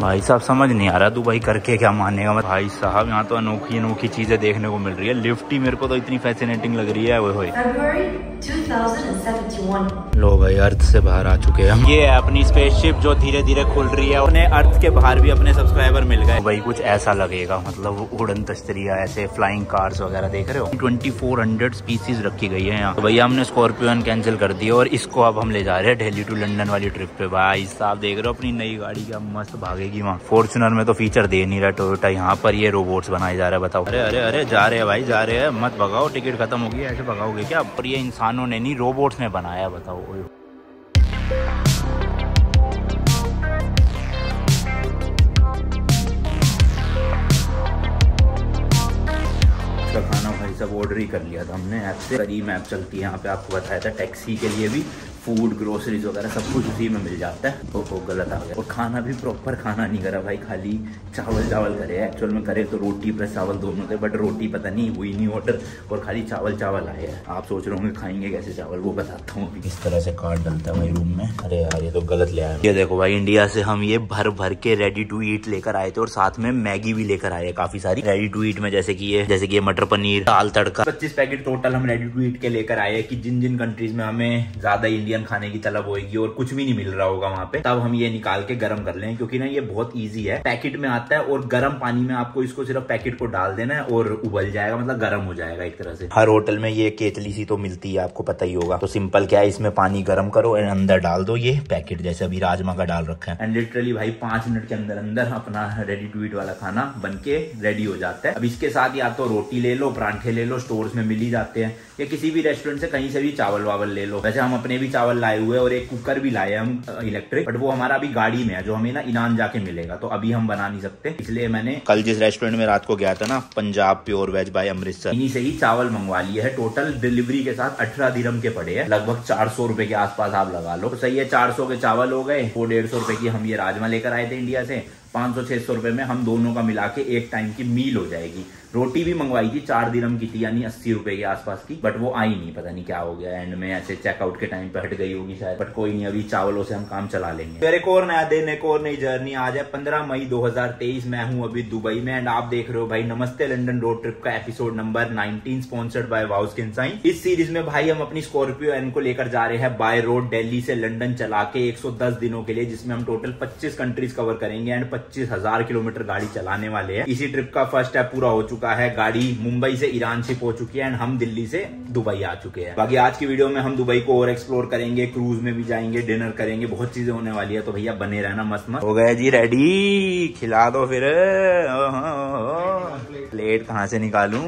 भाई साहब समझ नहीं आ रहा दुबई करके क्या मानेगा। भाई साहब यहाँ तो अनोखी अनोखी चीजें देखने को मिल रही है। लिफ्ट ही मेरे को तो इतनी फैसिनेटिंग लग रही है। वो 2071। लो भाई अर्थ से बाहर आ चुके हैं। ये है अपनी स्पेसशिप जो धीरे धीरे खुल रही है। उन्हें अर्थ के बाहर भी अपने सब्सक्राइबर मिल गए। भाई कुछ ऐसा लगेगा, मतलब उड़न तश्तरिया ऐसे फ्लाइंग कार्स वगैरह देख रहे हो। 2400 स्पीसीज रखी गई है यहाँ। तो भैया हमने स्कॉर्पियो कैंसिल कर दी और इसको अब हम ले जा रहे हैं दिल्ली टू लंदन वाली ट्रिप पे। भाई साहब देख रहे हो अपनी नई गाड़ी क्या मस्त भागेगी वहाँ। फॉर्च्यूनर में तो फीचर दे नहीं रहा टोयोटा, यहाँ पर ये रोबोट्स बनाए जा रहा है। बताओ, अरे अरे अरे जा रहे हैं भाई, जा रहे हैं, मत भगाओ, टिकट खत्म होगी, ऐसे भगाओगे क्या? पर ये इंसानों ने नहीं रोबोट्स ने बनाया, बताओ। खाना भाई सब ऑर्डर ही कर लिया था हमने ऐप से। करीम ऐप चलती है यहाँ पे, आपको बताया था। टैक्सी के लिए भी फूड ग्रोसरीज वगैरह सब कुछ उसी में मिल जाता है। वो गलत आ गया। और खाना भी प्रॉपर खाना नहीं करा भाई, खाली चावल चावल करे। एक्चुअल में करे तो रोटी प्लस चावल दोनों थे, बट रोटी पता नहीं हुई नहीं ऑर्डर, और खाली चावल चावल आए हैं। आप सोच रहे होंगे खाएंगे कैसे चावल, वो बताता हूँ। इस तरह से कार्ड डलता है भाई रूम में। अरे यार ये तो गलत ले आया। ये देखो भाई, इंडिया से हम ये भर भर के रेडी टू ईट लेकर आए थे, और साथ में मैगी भी लेकर आए काफी सारी रेडी टू ईट में, जैसे कि ये मटर पनीर, दाल तड़का। 25 पैकेट टोटल हम रेडी टू ईट के लेकर आए कि जिन जिन कंट्रीज में हमें ज्यादा इंडियन खाने की तलब होगी और कुछ भी नहीं मिल रहा होगा वहाँ पे, तब हम ये निकाल के गर्म कर लें। क्योंकि ना ये बहुत इजी है, पैकेट में आता है और गर्म पानी में आपको इसको सिर्फ पैकेट को डाल देना है और उबल जाएगा, मतलब गर्म हो जाएगा एक तरह से। हर होटल में ये केतली सी तो मिलती है, आपको पता ही होगा। तो सिंपल क्या है, इसमें पानी गर्म करो और अंदर डाल दो ये पैकेट, जैसे अभी राजमा का डाल रखा है। एंड लिटरली भाई 5 मिनट के अंदर अंदर अपना रेडी टू ईट वाला खाना बन के रेडी हो जाता है। अब इसके साथ या तो रोटी ले लो, परांठे ले लो, स्टोर्स में मिल ही जाते हैं, या किसी भी रेस्टोरेंट से कहीं से भी चावल वावल ले लो। वैसे हम अपने भी चावल लाए हुए और एक कुकर भी लाए हम इलेक्ट्रिक, बट वो हमारा अभी गाड़ी में है, जो हमें ना ईनान जाके मिलेगा, तो अभी हम बना नहीं सकते। इसलिए मैंने कल जिस रेस्टोरेंट में रात को गया था ना, Punjab pure veg bye Amritsar, इन्हीं से ही चावल मंगवा लिए है। टोटल डिलीवरी के साथ 18 दिरहम के पड़े हैं, लगभग 400 रुपए के आसपास आप लगा लो। तो सही है, 400 के चावल हो गए। वो 150 रुपए की हम ये राजमा लेकर आए थे इंडिया से। 500-600 रुपए में हम दोनों का मिला के एक टाइम की मील हो जाएगी। रोटी भी मंगवाई थी 4 दिरहम की थी, यानी 80 रुपए के आसपास की, बट वो आई नहीं, पता नहीं क्या हो गया। एंड में ऐसे चेकआउट के टाइम पे हट गई होगी शायद, बट कोई नहीं, अभी चावलों से हम काम चला लेंगे। फिर एक और नया दिन, एक और नई जर्नी। आज है 15 मई 2023। मैं हूं अभी दुबई में एंड आप देख रहे हो भाई नमस्ते लंदन रोड ट्रिप का episode number 19, sponsored by wow skin science. इस सीरीज में भाई हम अपनी स्कॉर्पियो एन को लेकर जा रहे हैं बाय रोड दिल्ली से लंदन चला के 110 दिनों के लिए, जिसमें हम टोटल 25 कंट्रीज कवर करेंगे एंड 25,000 किलोमीटर गाड़ी चलाने वाले हैं। इसी ट्रिप का फर्स्ट स्टेप पूरा हो चुका है। गाड़ी मुंबई से ईरान शिप हो चुकी है एंड हम दिल्ली से दुबई आ चुके हैं। बाकी आज की वीडियो में हम दुबई को और एक्सप्लोर करेंगे, क्रूज में भी जाएंगे, डिनर करेंगे, बहुत चीजें होने वाली है। तो भैया बने रहना, मस्त मस्त। हो गए जी रेडी, खिला दो फिर। प्लेट कहाँ से निकालूं?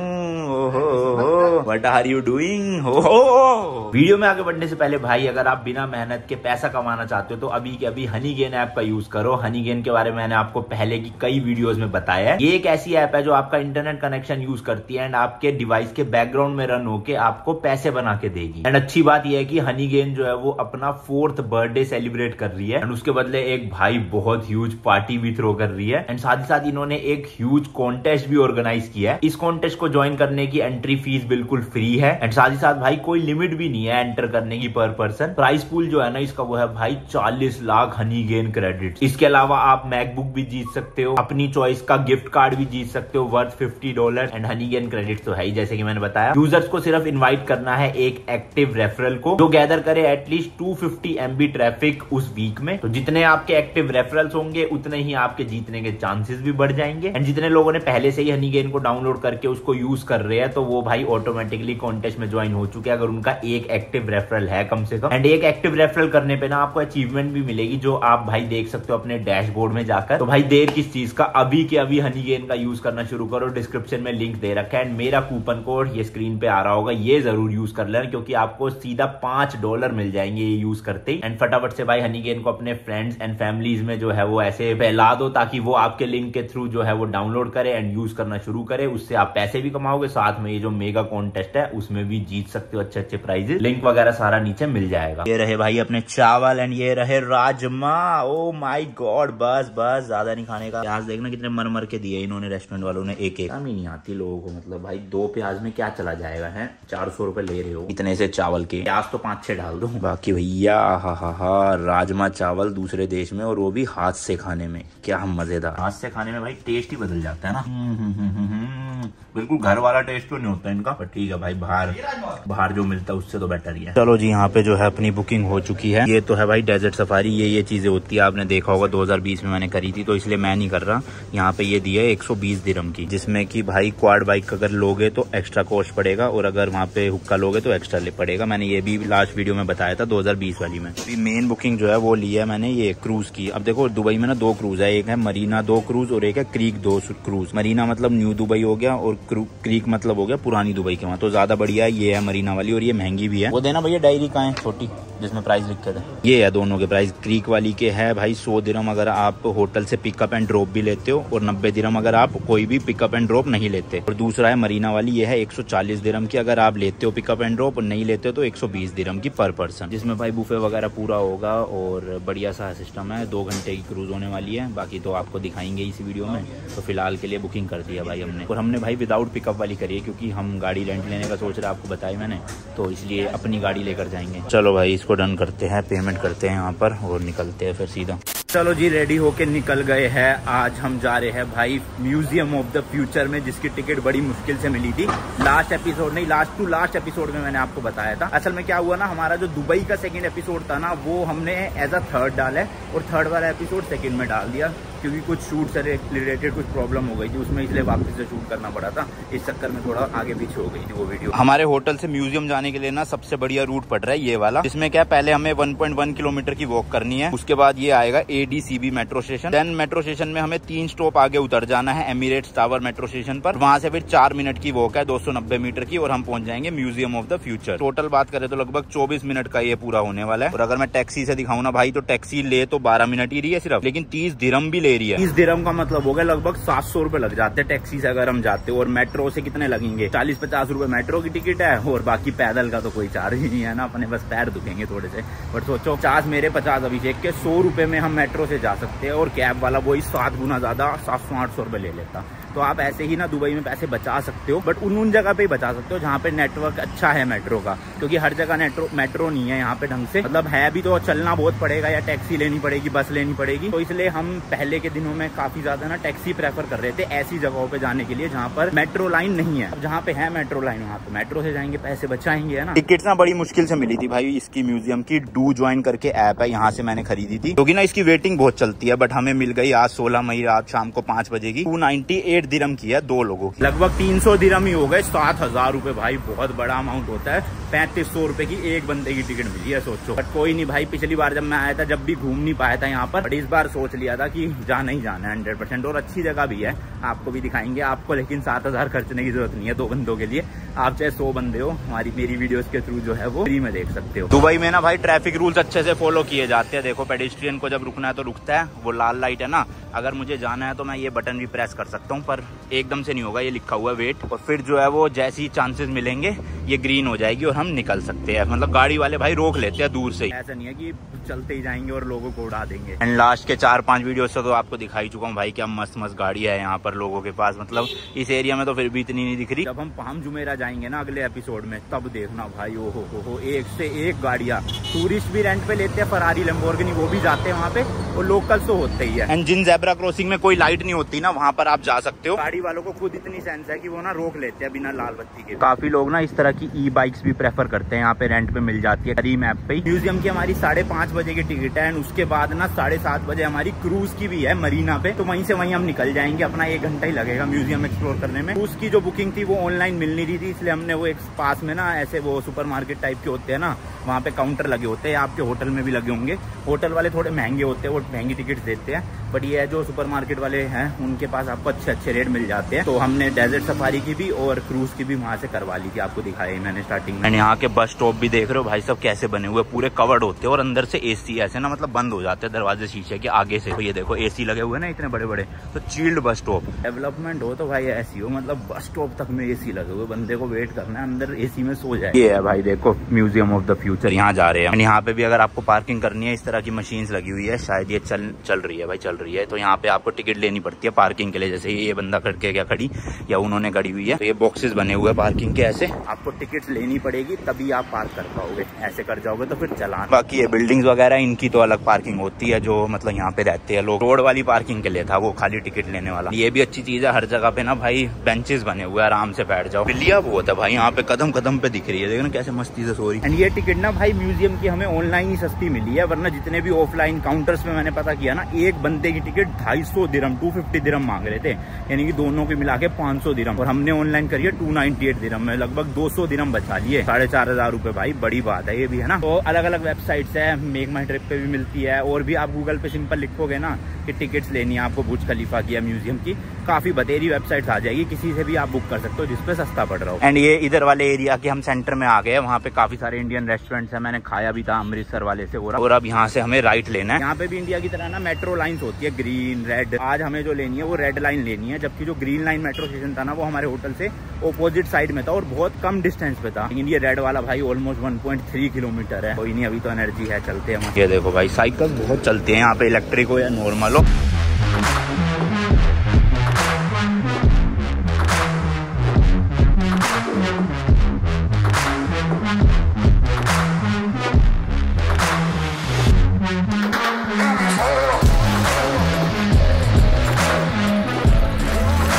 ओहो, व्हाट आर यू डूइंग? हो वीडियो में आगे बढ़ने से पहले भाई, अगर आप बिना मेहनत के पैसा कमाना चाहते हो तो अभी के अभी हनीगेन ऐप का यूज करो। हनीगेन के बारे में मैंने आपको पहले की कई वीडियोस में बताया है। ये एक ऐसी ऐप है जो आपका इंटरनेट कनेक्शन यूज करती है एंड आपके डिवाइस के बैकग्राउंड में रन होके आपको पैसे बना के देगी। एंड अच्छी बात यह है कि हनीगेन जो है वो अपना 4th बर्थडे सेलिब्रेट कर रही है एंड उसके बदले एक भाई बहुत ह्यूज पार्टी भी थ्रो कर रही है। एंड साथ ही साथ इन्होंने एक ह्यूज कॉन्टेस्ट भी ऑर्गेनाइज किया है। इस कॉन्टेस्ट को ज्वाइन करने की एंट्री फीस बिल्कुल फ्री है एंड साथ ही साथ भाई कोई लिमिट भी नहीं है एंटर करने की पर पर्सन। प्राइस पूल जो है ना इसका वो है भाई 40 लाख हनीगेन क्रेडिट। इसके अलावा आप मैकबुक भी जीत सकते हो, अपनी चॉइस का गिफ्ट कार्ड भी जीत सकते हो वर्थ $50 एंड हनीगेन क्रेडिट तो है ही, जैसे कि मैंने बताया। यूजर्स को सिर्फ इनवाइट करना है एक एक्टिव रेफरल को जो गैदर करे एटलीस्ट 250 MB ट्रैफिक उस वीक में। तो जितने आपके एक्टिव रेफरल्स होंगे उतने ही आपके जीतने के चांसेस भी बढ़ जाएंगे। एंड जितने लोगों ने पहले से ही हनीगेन को डाउनलोड करके उसको यूज कर रहे हैं तो वो भाई ऑटोमेटिकली कॉन्टेस्ट में ज्वाइन हो चुके हैं, अगर उनका एक एक्टिव रेफरल है कम से कम। एंड एक एक्टिव रेफरल करने पे ना आपको अचीवमेंट भी मिलेगी जो आप भाई देख सकते हो अपने डैशबोर्ड में जाकर। तो भाई देर किस चीज का, अभी के अभी हनीगेन का यूज करना शुरू करो। डिस्क्रिप्शन में लिंक दे रखा है एंड मेरा कूपन कोड ये स्क्रीन पे आ रहा होगा, ये जरूर यूज कर लेना क्योंकि आपको सीधा $5 मिल जाएंगे ये यूज करते ही। एंड फटाफट से भाई हनीगेन को अपने फ्रेंड्स एंड फैमिलीज में जो है वो ऐसे फैला दो ताकि वो आपके लिंक के थ्रू जो है वो डाउनलोड करे एंड यूज करना शुरू करे। उससे आप पैसे भी कमाओगे, साथ साथ में ये जो मेगा कॉन्टेस्ट है उसमें भी जीत सकते हो अच्छे अच्छे प्राइजेस। लिंक वगैरह सारा नीचे मिल जाएगा। ये रहे भाई अपने चावल एंड ये रहे राजमा। ओ माय गॉड, बस बस ज्यादा नहीं खाने का। प्याज देखना कितने मर मर के दिए इन्होंने, रेस्टोरेंट वालों ने। एक एक कमी नहीं आती लोगों को, मतलब भाई 2 प्याज में क्या चला जाएगा है। 400 रुपए ले रहे हो इतने से चावल के। प्याज तो 5-6 डाल दो। बाकी भैया हा राजमा चावल दूसरे देश में, और वो भी हाथ से खाने में, क्या मजेदार। हाथ से खाने में भाई टेस्ट ही बदल जाता है ना। बिल्कुल घर वाला टेस्ट तो नहीं होता इनका, पर ठीक है भाई, बाहर जो मिलता है उससे तो बेटर ही है। चलो जी, यहाँ पे जो है अपनी बुकिंग हो चुकी है। ये तो है भाई डेजर्ट सफारी। ये चीजें होती है, आपने देखा होगा 2020 में मैंने करी थी, तो इसलिए मैं नहीं कर रहा। यहाँ पे ये दी है 120 दिरहम की, जिसमें कि भाई क्वाड बाइक अगर लोगे तो एक्स्ट्रा कॉस्ट पड़ेगा, और अगर वहाँ पे हुक्का लोगे तो एक्स्ट्रा पड़ेगा। मैंने ये भी लास्ट वीडियो में बताया था 2020 वाली में। मेन बुकिंग जो है वो ली है मैंने ये क्रूज की। अब देखो दुबई में ना 2 क्रूज है, एक है मरीना 2 क्रूज और एक है क्रीक 2 क्रूज। मरीना मतलब न्यू दुबई हो गया, और क्रीक मतलब हो गया पुरानी दुबई के वहाँ। तो ज्यादा बढ़िया ये है मरीना वाली, और ये महंगी भी है। वो देना भैया डायरी कहाँ है छोटी जिसमें प्राइस लिखे थे। ये है दोनों के प्राइस। क्रीक वाली के है भाई 100 दिरहम अगर आप होटल से पिकअप एंड ड्रॉप भी लेते हो, और 90 दिरहम अगर आप कोई भी पिकअप एंड ड्रॉप नहीं लेते। और दूसरा है मरीना वाली, ये है 140 दिरहम की अगर आप लेते हो पिकअप एंड ड्रॉप, और नहीं लेते हो तो 120 दिरहम की पर पर्सन, जिसमें भाई बुफे वगैरह पूरा होगा और बढ़िया सा सिस्टम है। 2 घंटे की क्रूज होने वाली है, बाकी तो आपको दिखाएंगे इसी वीडियो में। तो फिलहाल के लिए बुकिंग कर दिया भाई हमने, और हमने भाई विदाउट पिकअप वाली करी है, क्योंकि हम गाड़ी रेंट लेने का सोच रहे, आपको बताया मैंने, तो इसलिए अपनी गाड़ी लेकर जाएंगे। चलो भाई इसको डन करते हैं, पेमेंट करते हैं यहाँ पर और निकलते हैं फिर सीधा। चलो जी, रेडी होके निकल गए हैं। आज हम जा रहे हैं भाई म्यूजियम ऑफ द फ्यूचर में, जिसकी टिकट बड़ी मुश्किल से मिली थी। लास्ट एपिसोड एपिसोड में मैंने आपको बताया था। असल में क्या हुआ ना, हमारा जो दुबई का सेकंड एपिसोड था ना, वो हमने एज अ थर्ड डाला है, और थर्ड वाला एपिसोड सेकंड में डाल दिया, क्योंकि कुछ शूट से रिलेटेड कुछ प्रॉब्लम हो गई थी उसमें, इसलिए वापस से शूट करना पड़ा था। इस चक्कर में थोड़ा आगे पीछे हो गई थी वो वीडियो। हमारे होटल से म्यूजियम जाने के लिए ना सबसे बढ़िया रूट पड़ रहा है ये वाला, जिसमें क्या पहले हमें 1.1 किलोमीटर की वॉक करनी है। उसके बाद ये आएगा ADCB metro station. Then metro station में हमें 3 स्टॉप आगे उतर जाना है एमिरेट्स टावर मेट्रो स्टेशन पर। वहां से फिर 4 मिनट की वॉक है 290 मीटर की, और हम पहुंच जाएंगे museum of the future. Total बात करें तो लगभग 24 मिनट का ये पूरा होने वाला है। और अगर मैं टैक्सी से दिखाऊं ना भाई, तो टैक्सी ले तो 12 मिनट ही रही है सिर्फ, लेकिन 30 दिरहम भी ले रही है। 30 दिरहम का मतलब हो गया लगभग 700 रुपए लग जाते हैं टैक्सी से अगर हम जाते हो। और मेट्रो से कितने लगेंगे? 40-50 रुपए मेट्रो की टिकट है, और बाकी पैदल का तो कोई चार्ज ही नहीं है ना, अपने बस पैर दुखेंगे थोड़े से। बट सोचो 50 मेरे 50 अभिषेक के, 100 रुपए में हम मेट्रो से जा सकते हैं, और कैब वाला वही 7 गुना ज्यादा 700-800 रुपए ले लेता। तो आप ऐसे ही ना दुबई में पैसे बचा सकते हो, बट उन जगह पे ही बचा सकते हो जहाँ पे नेटवर्क अच्छा है मेट्रो का, क्योंकि हर जगह मेट्रो नहीं है यहाँ पे ढंग से। मतलब है भी तो चलना बहुत पड़ेगा, या टैक्सी लेनी पड़ेगी, बस लेनी पड़ेगी। तो इसलिए हम पहले के दिनों में काफी ज्यादा ना टैक्सी प्रेफर कर रहे थे ऐसी जगहों पे जाने के लिए जहाँ पर मेट्रो लाइन नहीं है। अब जहाँ पे है मेट्रो लाइन वहाँ पे मेट्रो से जाएंगे, पैसे बचाएंगे, है ना। टिकट ना बड़ी मुश्किल से मिली थी भाई इसकी म्यूजियम की। डू ज्वाइन करके ऐप है, यहाँ से मैंने खरीदी थी, क्योंकि ना इसकी वेटिंग बहुत चलती है। बट हमें मिल गई आज 16 मई रात शाम को 5 बजे की। 298 दिरहम की है 2 लोगों की, लगभग 300 दिरहम ही हो गए। 7000 रुपए भाई, बहुत बड़ा अमाउंट होता है। 3500 रुपए की एक बंदे की टिकट मिली है, सोचो। बट कोई नहीं भाई, पिछली बार जब मैं आया था जब भी घूम नहीं पाया था यहाँ पर, बट इस बार सोच लिया था कि जाना ही जाना है 100%। और अच्छी जगह भी है, आपको भी दिखाएंगे आपको, लेकिन 7000 खर्चने की जरूरत नहीं है 2 बंदों के लिए। आप चाहे 100 बंदे हो, मेरी वीडियोस के थ्रू जो है वो फ्री में देख सकते हो। दुबई में ना भाई ट्रैफिक रूल्स अच्छे से फॉलो किए जाते हैं। देखो पेडेस्ट्रियन को जब रुकना है तो रुकता है, वो लाल लाइट है ना, अगर मुझे जाना है तो मैं ये बटन भी प्रेस कर सकता हूँ, पर एकदम से नहीं होगा, ये लिखा हुआ है वेट। और फिर जो है वो जैसे ही चांसेस मिलेंगे ये ग्रीन हो जाएगी और हम निकल सकते हैं। मतलब गाड़ी वाले भाई रोक लेते हैं दूर से ही, ऐसा नहीं है कि चलते ही जाएंगे और लोगों को उड़ा देंगे। एंड लास्ट के 4-5 वीडियो से तो आपको दिखाई चुका हूँ भाई, क्या मस्त मस्त गाड़ी है यहाँ पर लोगों के पास। मतलब इस एरिया में तो फिर भी इतनी नहीं दिख रही। जब हम पाम जुमेरा जाएंगे ना अगले एपिसोड में, तब देखना भाई, ओ हो एक से एक गाड़ियाँ। टूरिस्ट भी रेंट पे लेते हैं, फरारी लैम्बोर्गिनी वो भी जाते हैं वहाँ पे, और लोकल्स तो होते ही है। एंड जिन ज़ेब्रा क्रॉसिंग में कोई लाइट नहीं होती ना, वहाँ पर आप जा सकते हो। गाड़ी वालों को खुद इतनी सेंस है कि वो ना रोक लेते हैं बिना लाल बत्ती के। काफी लोग ना इस तरह की ई-बाइक्स भी प्रेफर करते हैं, यहाँ पे रेंट पे मिल जाती है करीम ऐप पे। म्यूजियम की हमारी 5:30 बजे की टिकट है, एंड उसके बाद ना 7:30 बजे हमारी क्रूज की भी है मरीना पे। तो वहीं से वहीं हम निकल जाएंगे, अपना 1 घंटा ही लगेगा म्यूजियम एक्सप्लोर करने में। उसकी जो बुकिंग थी वो ऑनलाइन मिल नहीं रही थी, इसलिए हमने वो एक पास में ना ऐसे वो सुपरमार्केट टाइप के होते हैं ना, वहाँ पे काउंटर लगे होते हैं, आपके होटल में भी लगे होंगे। होटल वाले थोड़े महंगे होते हैं, वो महंगी टिकट देते हैं, बट ये है जो सुपरमार्केट वाले हैं उनके पास आपको अच्छे रेट मिल जाते हैं। तो हमने डेजर्ट सफारी की भी और क्रूज की भी वहाँ से करवा ली थी, आपको दिखाई मैंने स्टार्टिंग में। एंड यहाँ के बस स्टॉप भी देख रहे हो भाई सब कैसे बने हुए, पूरे कवर्ड होते हैं और अंदर से एसी ऐसे ना मतलब बंद हो जाते हैं दरवाजे शीशे के आगे से। तो ये देखो एसी लगे हुए ना इतने बड़े बड़े, तो चिल्ड बस स्टॉप। डेवलपमेंट हो तो भाई ऐसी हो, मतलब बस स्टॉप तक में एसी लगे हुए, बंदे को वेट करना है अंदर एसी में सो जाए। ये है भाई देखो म्यूजियम ऑफ द फ्यूचर, यहाँ जा रहे हैं। यहाँ पे भी अगर आपको पार्किंग करनी है इस तरह की मशीन लगी हुई है, शायद ये चल रही है भाई, चल रही है। तो यहाँ पे आपको टिकट लेनी पड़ती है पार्किंग के लिए, जैसे ये बंदा करके क्या खड़ी या उन्होंने खड़ी हुई है। तो ये बॉक्सेस बने हुए पार्किंग के, ऐसे आपको टिकट लेनी पड़ेगी तभी आप पार्क कर पाओगे, ऐसे कर जाओगे तो फिर चलान। बाकी ये बिल्डिंग्स वगैरह इनकी तो अलग पार्किंग होती है, जो मतलब यहाँ पे रहते हैं लोग। रोड वाली पार्किंग के लिए था वो खाली टिकट लेने वाला। ये भी अच्छी चीज है, हर जगह पे ना भाई बेंचेस बने हुए, आराम से बैठ जाओ। बिल्लियाँ बहुत है भाई यहाँ पे, कदम कदम पे दिख रही है, देखो ना कैसे मस्ती से सो रही। एंड ये टिकट ना भाई म्यूजियम की हमें ऑनलाइन ही सस्ती मिली है, वरना जितने भी ऑफलाइन काउंटर्स में मैंने पता किया ना, एक बंदे की टिकट 250 दिरहम 250 दिरहम मांग रहे थे, यानी कि दोनों की मिला के 500 दिरहम। और हमने ऑनलाइन करी है 298 दिरहम में, लगभग 200 दिरहम बचा लिए, 4500 रुपए भाई, बड़ी बात है ये भी है ना। तो अलग अलग वेबसाइट्स है, मेक माई ट्रिप पे भी मिलती है, और भी आप गूगल पे सिंपल लिखोगे ना कि टिकट्स लेनी है आपको बुर्ज खलीफा की या म्यूजियम की, काफी बतेरी वेबसाइट्स आ जाएगी, किसी से भी आप बुक कर सकते हो जिसपे सस्ता पड़ रहा हो। एंड ये इधर वाले एरिया के हम सेंटर में आ गए, वहाँ पे काफी सारे इंडियन रेस्टोरेंट्स हैं, मैंने खाया भी था अमृतसर वाले से। और अब यहाँ से हमें राइट लेना है। यहाँ पे भी इंडिया की तरह ना मेट्रो लाइन्स होती है, ग्रीन रेड। आज हमें जो लेनी है वो रेड लाइन लेनी है, जबकि जो ग्रीन लाइन मेट्रो स्टेशन था ना वो हमारे होटल से ऑपोजिट साइड में था और बहुत कम डिस्टेंस पे था। लेकिन ये रेड वाला भाई ऑलमोस्ट 1.3 किलोमीटर है। कोई नहीं, अभी तो एनर्जी है, चलते हैं। ये देखो भाई साइकिल बहुत चलते हैं यहाँ पे, इलेक्ट्रिक हो या नॉर्मल हो।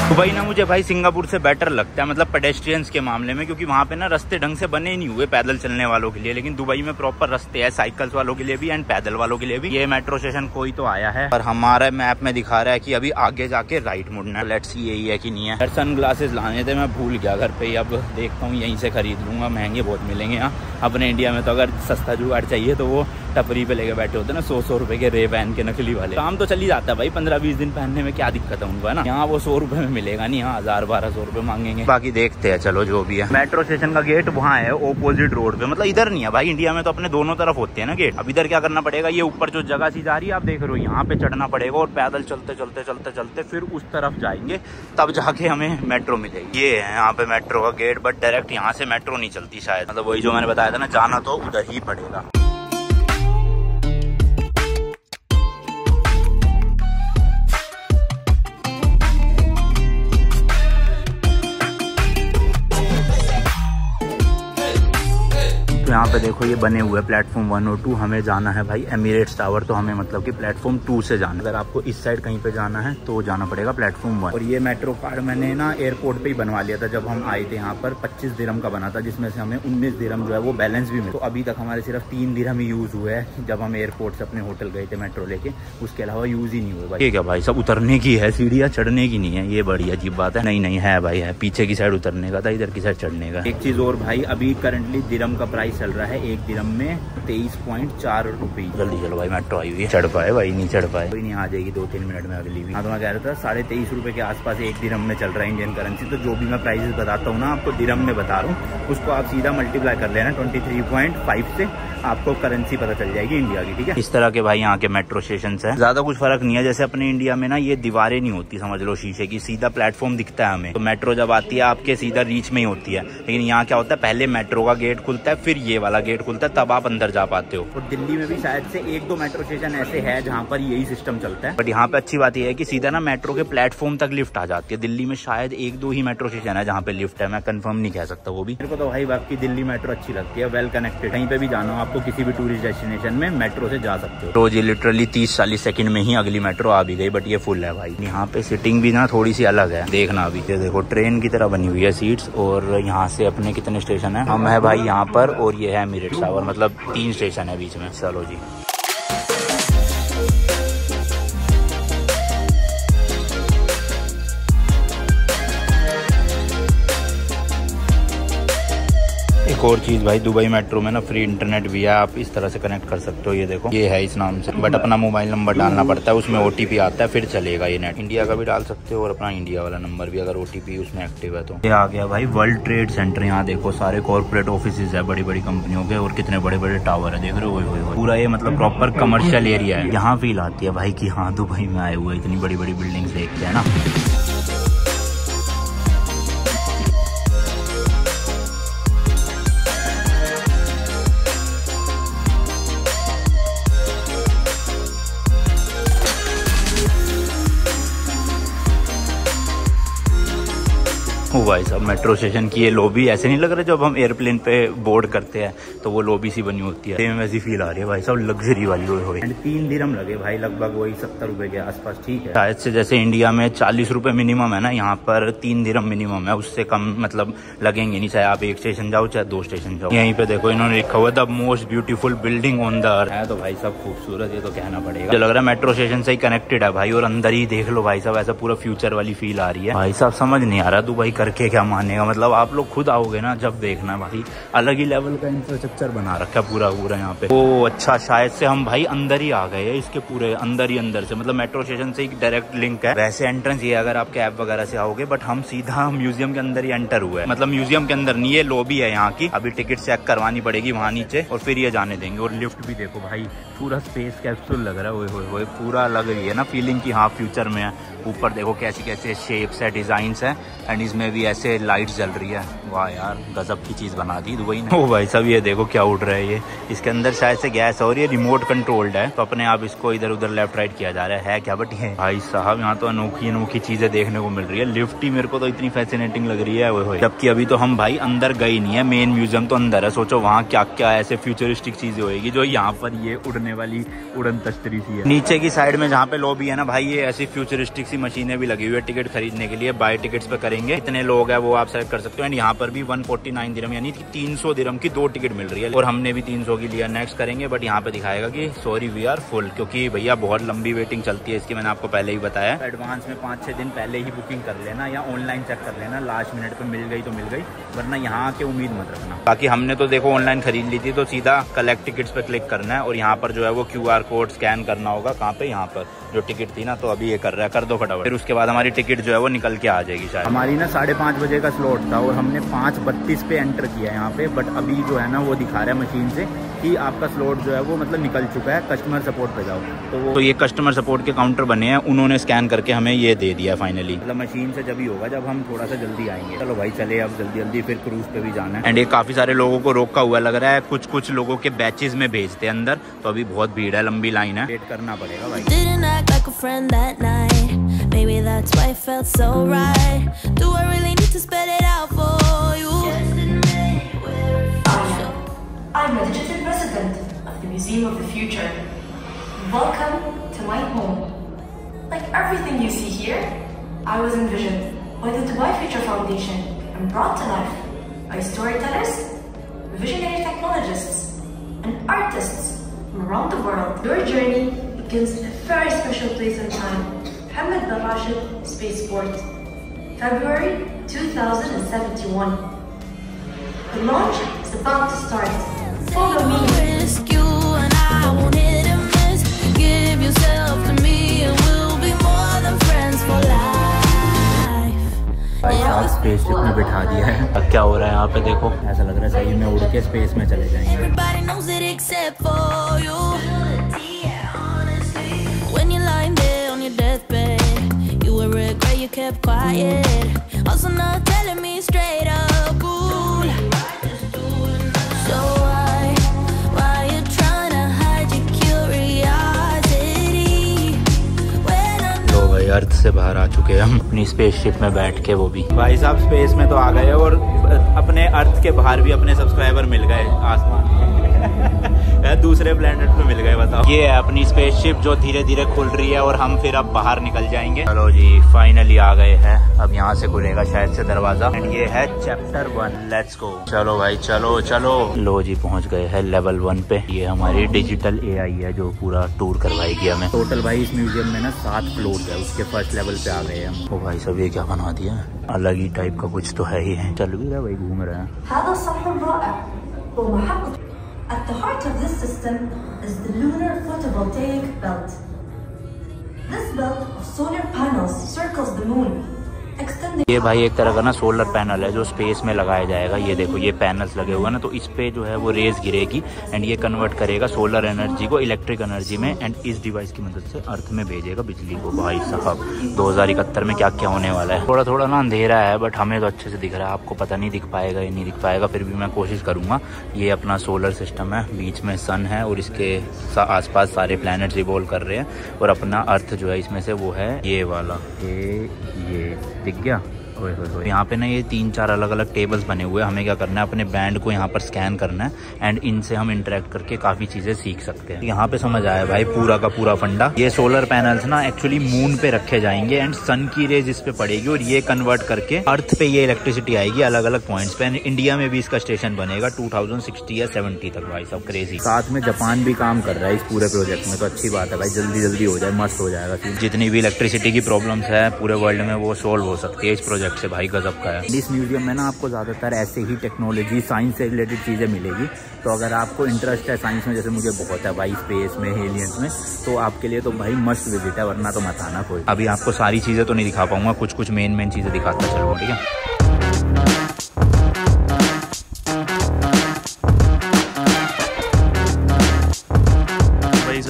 दुबई ना मुझे भाई सिंगापुर से बेटर लगता है, मतलब पेडेस्ट्रियंस के मामले में, क्योंकि वहाँ पे ना रास्ते ढंग से बने नहीं हुए पैदल चलने वालों के लिए, लेकिन दुबई में प्रॉपर रास्ते हैं साइकिल्स वालों के लिए भी एंड पैदल वालों के लिए भी। ये मेट्रो स्टेशन कोई तो आया है और हमारे मैप में दिखा रहा है कि अभी आगे जाके राइट मुड़ना है। लेट्स सी यही है कि नहीं है। सन ग्लासेस लाने थे, मैं भूल गया घर पे ही, अब देखता हूँ यहीं से खरीद लूंगा, महंगे बहुत मिलेंगे यहाँ। अपने इंडिया में तो अगर सस्ता जुगाड़ चाहिए तो वो टपरी पे लेके बैठे होते हैं ना 100 रुपए के रे पहन के नकली वाले। काम तो चल ही जाता है भाई, 15-20 दिन पहनने में क्या दिक्कत है उनको, है ना। यहाँ वो 100 रुपए में मिलेगा नहीं, यहाँ 1000-1200 रुपए मांगेंगे। बाकी देखते हैं, चलो जो भी है। मेट्रो स्टेशन का गेट वहाँ है ऑपोजिट रोड पे, मतलब इधर नहीं है भाई। इंडिया में तो अपने दोनों तरफ होते हैं ना गेट। अब इधर क्या करना पड़ेगा, ये ऊपर जो जगह सी जा रही है आप देख रहे हो, यहाँ पे चढ़ना पड़ेगा और पैदल चलते चलते चलते चलते फिर उस तरफ जाएंगे, तब जाके हमें मेट्रो मिलेगी। ये है यहाँ पे मेट्रो का गेट, बट डायरेक्ट यहाँ से मेट्रो नहीं चलती शायद, मतलब वही जो मैंने बताया था ना, जाना तो उधर ही पड़ेगा। तो यहाँ पे देखो ये बने हुए प्लेटफॉर्म 1 और 2, हमें जाना है भाई एमिरेट्स टावर, तो हमें मतलब कि प्लेटफॉर्म 2 से जाना। अगर आपको इस साइड कहीं पे जाना है तो जाना पड़ेगा प्लेटफॉर्म 1। और ये मेट्रो कार्ड मैंने ना एयरपोर्ट पे ही बनवा लिया था जब हम आए थे यहाँ पर, 25 दिरहम का बना था, जिसमें से हमें 19 दिरहम जो है वो बैलेंस भी मिला। तो अभी तक हमारे सिर्फ 3 दिरहम ही यूज हुए है जब हम एयरपोर्ट से अपने होटल गए थे मेट्रो लेके, उसके अलावा यूज ही नहीं हुआ भाई। ठीक है भाई, सब उतरने की है सीढ़ियाँ, चढ़ने की नहीं है, ये बड़ी अजीब बात है। नहीं है भाई, है पीछे की साइड उतरने का था, इधर की साइड चढ़ने का। एक चीज और भाई, अभी करंटली दिरहम का प्राइस चल रहा है, 1 दिरहम में 23.4 रुपये। जल्दी चलो भाई, मेट्रो आई हुई है, चढ़ पाए भाई, नहीं चढ़ पाए कोई नहीं, आ जाएगी 2-3 मिनट में अगली भी। हाँ तो मैं कह रहा था 23.5 रुपये के आसपास 1 दिरहम में चल रहा है इंडियन करेंसी। तो जो भी मैं प्राइसेस बताता हूँ ना आपको दिरहम में बता रहा हूँ, उसको आप सीधा मल्टीप्लाई कर लेना 23.5 से, आपको करेंसी पता चल जाएगी इंडिया की। ठीक है, इस तरह के भाई यहाँ के मेट्रो स्टेशन है, ज्यादा कुछ फर्क नहीं है। जैसे अपने इंडिया में ना ये दीवारें नहीं होती, समझ लो शीशे की, सीधा प्लेटफॉर्म दिखता है हमें। तो मेट्रो जब आती है आपके सीधा रीच में ही होती है, लेकिन यहाँ क्या होता है, पहले मेट्रो का गेट खुलता है, फिर ये वाला गेट खुलता है, तब आप अंदर जा पाते हो। और दिल्ली में भी शायद से 1-2 मेट्रो स्टेशन ऐसे है जहाँ पर यही सिस्टम चलता है, बट यहाँ पे अच्छी बात यह है कि सीधा ना मेट्रो के प्लेटफॉर्म तक लिफ्ट आ जाती है। दिल्ली में शायद 1-2 ही मेट्रो स्टेशन है जहाँ पे लिफ्ट है, मैं कंफर्म नहीं कह सकता वो भी। मेरे को तो भाई बाकी दिल्ली मेट्रो अच्छी लगती है, वेल कनेक्टेड। कहीं पे भी जाना हो आपको, किसी भी टूरिस्ट डेस्टिनेशन में मेट्रो से जा सकते हो। तो ये लिटरली 30-40 सेकंड में ही अगली मेट्रो आ भी गई, बट ये फुल है भाई। यहाँ पे सिटिंग भी ना थोड़ी सी अलग है, देखना अभी। ये देखो ट्रेन की तरह बनी हुई है सीट्स, और यहाँ से अपने कितने स्टेशन है, हम है भाई यहाँ पर, और ये है एमिरेट्स टावर, मतलब 3 स्टेशन है बीच में। चलो जी, एक और चीज़ भाई, दुबई मेट्रो में ना फ्री इंटरनेट भी है, आप इस तरह से कनेक्ट कर सकते हो। ये देखो, ये है इस नाम से, बट अपना मोबाइल नंबर डालना पड़ता है, उसमें OTP आता है, फिर चलेगा ये नेट। इंडिया का भी डाल सकते हो और अपना इंडिया वाला नंबर भी, अगर OTP उसमें एक्टिव है तो। ये आ गया भाई वर्ल्ड ट्रेड सेंटर। यहाँ देखो सारे कॉर्पोरेट ऑफिसेज है बड़ी बड़ी कंपनियों के, और कितने बड़े बड़े टावर है, देख रहे हो। पूरा ये मतलब प्रॉपर कमर्शियल एरिया है। यहाँ फील आती है भाई कि हाँ दुबई में आए हुए, इतनी बड़ी बड़ी बिल्डिंग्स देखते हैं ना। भाई साहब मेट्रो स्टेशन की ये लॉबी ऐसे नहीं लग रहा जब हम एयरप्लेन पे बोर्ड करते हैं तो वो लॉबी सी बनी होती है, सेम वैसी फील आ रही है भाई साहब, लग्जरी वाली हो। 3 दिरहम लगे भाई, लगभग वही 70 रुपए के आसपास, ठीक है। शायद से जैसे इंडिया में 40 रुपए मिनिमम है ना, यहाँ पर 3 दिरहम मिनिमम है, उससे कम मतलब लगेंगे नहीं, चाहे आप 1 स्टेशन जाओ चाहे 2 स्टेशन जाओ। यहीं पे देखो इन्होंने लिखा हुआ the most beautiful building on the earth है, तो भाई साहब खूबसूरत, ये तो कहना पड़ेगा। जो लग रहा है मेट्रो स्टेशन से ही कनेक्टेड है भाई, और अंदर ही देख लो भाई साहब, ऐसा पूरा फ्यूचर वाली फील आ रही है। भाई साहब समझ नहीं आ रहा दुबई करके क्या मानेगा, मतलब आप लोग खुद आओगे ना जब देखना भाई, अलग ही लेवल का इंफ्रास्ट्रक्चर बना रखा है पूरा यहाँ पे। ओ अच्छा, शायद से हम भाई अंदर ही आ गए हैं, इसके पूरे अंदर ही अंदर से, मतलब मेट्रो स्टेशन से एक डायरेक्ट लिंक है। वैसे एंट्रेंस ये अगर आप कैब वगैरह से आओगे, बट हम सीधा म्यूजियम के अंदर ही एंटर हुए हैं, मतलब म्यूजियम के अंदर नहीं, ये लॉबी है यहाँ की, अभी टिकट चेक करवानी पड़ेगी वहाँ नीचे और फिर ये जाने देंगे। और लिफ्ट भी देखो भाई, पूरा स्पेस कैप्सूल लग रहा है, ओए पूरा लग रही है ना फीलिंग की हाँ फ्यूचर में है। ऊपर देखो कैसे कैसे शेप्स है, डिजाइंस है, एंड इसमें भी ऐसे लाइट्स जल रही है। वाह यार गजब की चीज बना दी दुबई ने। ओ भाई साहब ये देखो क्या उड़ रहा है ये, इसके अंदर शायद से गैस और ये रिमोट कंट्रोल्ड है, तो अपने आप इसको इधर उधर लेफ्ट राइट किया जा रहा है क्या, बट ये भाई साहब यहाँ तो अनोखी अनोखी चीजें देखने को मिल रही है। लिफ्ट ही मेरे को तो इतनी फैसिनेटिंग लग रही है, जबकि अभी तो हम भाई अंदर गए नहीं है, मेन म्यूजियम तो अंदर है। सोचो वहाँ क्या क्या ऐसे फ्यूचरिस्टिक चीजें होगी जो यहाँ पर ये उड़ने वाली उड़न तश्तरी सी है। नीचे की साइड में जहाँ पे लॉबी है ना भाई, ये ऐसी फ्यूचरिस्टिक सी मशीनें भी लगी हुई है टिकट खरीदने के लिए, बाय टिकट्स पे करेंगे कितने लोग हैं वो आप सेलेक्ट कर सकते हो। एंड यहाँ पर भी 149 दिरहम यानी 300 दिरहम की 2 टिकट मिल रही है, और हमने भी 300 की लिया। नेक्स्ट करेंगे, बट यहाँ पे दिखाएगा कि सॉरी वी आर फुल, क्योंकि भैया बहुत लंबी वेटिंग चलती है इसकी, मैंने आपको पहले ही बताया। एडवांस में 5-6 दिन पहले ही बुकिंग कर लेना, या ऑनलाइन चेक कर लेना, लास्ट मिनट पे मिल गई तो मिल गई, वरना यहाँ के उम्मीद मत रखना। बाकी हमने तो देखो ऑनलाइन खरीद ली थी, तो सीधा कलेक्ट टिकट्स पे क्लिक करना है, और यहाँ पर जो है वो QR कोड स्कैन करना होगा। कहाँ पे, यहाँ पर जो टिकट थी ना, तो अभी ये कर रहा है, कर दो फटाफट, फिर उसके बाद हमारी टिकट जो है वो निकल के आ जाएगी। शायद हमारी ना 5:30 बजे का स्लॉट था, और हमने 5:32 पे एंटर किया यहाँ पे, बट अभी जो है ना वो दिखा रहा है मशीन से कि आपका स्लॉट जो है वो मतलब निकल चुका है, कस्टमर सपोर्ट पे जाओ। तो ये कस्टमर सपोर्ट के काउंटर बने हैं, उन्होंने स्कैन करके हमें ये दे दिया फाइनली। मतलब मशीन से जब ही होगा जब हम थोड़ा सा जल्दी आएंगे। चलो भाई चले अब जल्दी जल्दी, फिर क्रूज पे भी जाना है। एंड ये काफी सारे लोगों को रोका हुआ लग रहा है, कुछ लोगों के बैचेस में भेजते हैं अंदर, तो अभी बहुत भीड़ है, लंबी लाइन है, वेट करना पड़ेगा भाई। Maybe that's why it felt so right. Do I really need to spell it out for you? I'm a digital resident of the Museum of the Future. Welcome to my home. Like everything you see here, I was envisioned by the Dubai Future Foundation and brought to life by storytellers, visionary technologists, and artists from around the world. Your journey begins in a very special place and time. Hamad bin Rashid Spaceport, February 2071. The launch is about to start. Follow me. Rescue and I won't hit a miss. Give yourself to me and we'll be more than friends for life. भाई साहब spaceship में बिठा दिया है, अब क्या हो रहा है यहाँ पे देखो, ऐसा लग रहा है सही में उड़ के स्पेस में चले जाएंगे। Everybody knows it except for you. When you're lying there on your deathbed, you will regret you kept quiet. Also not telling me straight up, cool. So why you trying to hide your curiosity? लो भाई अर्थ से बाहर आ चुके हैं हम अपनी spaceship में बैठ के, वो भी भाई साहब स्पेस में तो आ गए, और अपने अर्थ के बाहर भी अपने सब्सक्राइबर मिल गए आसमान में। दूसरे प्लेनेट पे मिल गए, बताओ। ये है अपनी स्पेसशिप जो धीरे धीरे खुल रही है और हम फिर अब बाहर निकल जाएंगे। चलो जी फाइनली आ गए हैं। अब यहाँ से खुलेगा शायद से दरवाजा एंड ये है चैप्टर 1। Let's go. चलो भाई चलो चलो। लो जी पहुँच गए हैं लेवल 1 पे। ये हमारी डिजिटल AI है जो पूरा टूर करवाएगी हमें। टोटल भाई इस म्यूजियम में ना 7 फ्लोर है। उसके फर्स्ट लेवल पे आ गए हम। ओ भाई सब ये क्या बना दिया, अलग ही टाइप का कुछ तो है ही है। चल भी रहा भाई, घूम रहे हैं। At the heart of this system is the lunar photovoltaic belt. This belt of solar panels circles the moon. ये भाई एक तरह का ना सोलर पैनल है जो स्पेस में लगाया जाएगा। ये देखो ये पैनल्स लगे हुए ना, तो इस पे जो है वो रेज गिरेगी एंड ये कन्वर्ट करेगा सोलर एनर्जी को इलेक्ट्रिक एनर्जी में एंड इस डिवाइस की मदद से अर्थ में भेजेगा बिजली को। भाई साहब 2071 में क्या क्या होने वाला है। थोड़ा थोड़ा ना अंधेरा है बट हमें तो अच्छे से दिख रहा है। आपको पता नहीं दिख पाएगा या नहीं दिख पाएगा, फिर भी मैं कोशिश करूंगा। ये अपना सोलर सिस्टम है, बीच में सन है और इसके आसपास सारे प्लैनेट्स रिवॉल्व कर रहे हैं और अपना अर्थ जो है इसमें से वो है ये वाला। ये दिख गया। यहाँ पे ना ये 3-4 अलग अलग टेबल्स बने हुए हैं। हमें क्या करना है, अपने बैंड को यहाँ पर स्कैन करना है एंड इनसे हम इंटरेक्ट करके काफी चीजें सीख सकते हैं। यहाँ पे समझ आया भाई पूरा का पूरा फंडा। ये सोलर पैनल्स ना एक्चुअली मून पे रखे जाएंगे एंड सन की रेज इस पे पड़ेगी और ये कन्वर्ट करके अर्थ पे ये इलेक्ट्रिसिटी आएगी अलग अलग पॉइंट्स पे। इंडिया में भी इसका स्टेशन बनेगा 2060 या 70 तक। भाई सब क्रेजी। साथ में जापान भी काम कर रहा है इस पूरे प्रोजेक्ट में, तो अच्छी बात है भाई। जल्दी जल्दी हो जाए, मस्त हो जाएगा। जितनी भी इलेक्ट्रिसिटी की प्रॉब्लम्स है पूरे वर्ल्ड में वो सोल्व हो सकती है इस प्रोजेक्ट से। भाई गजब का है। इस म्यूजियम में ना आपको ज़्यादातर ऐसे ही टेक्नोलॉजी साइंस से रिलेटेड चीज़ें मिलेगी। तो अगर आपको इंटरेस्ट है साइंस में, जैसे मुझे बहुत है भाई, स्पेस में, एलियंस में, तो आपके लिए तो भाई मस्ट विजिट है, वरना तो मत आना कोई। अभी आपको सारी चीज़ें तो नहीं दिखा पाऊंगा, कुछ कुछ मेन चीज़ें दिखाता चलूँगा, ठीक है।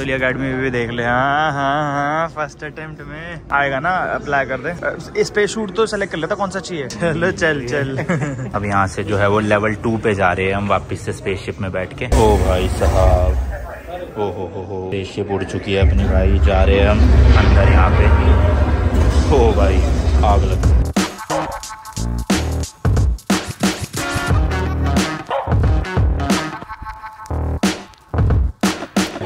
अकेडमी में भी देख ले। हाँ फर्स्ट अटेम्प्ट में आएगा ना, अप्लाई कर दे। इस पे शूट तो सेलेक्ट कर लेता कौन सा चाहिए। चलो चल अब यहाँ से जो है वो लेवल 2 पे जा रहे हैं हम वापस से स्पेसशिप में बैठ के। ओ भाई साहब, ओ हो स्पेसशिप उड़ चुकी है अपनी। भाई जा रहे हैं हम अंदर यहाँ पे। ओ भाई आग लग।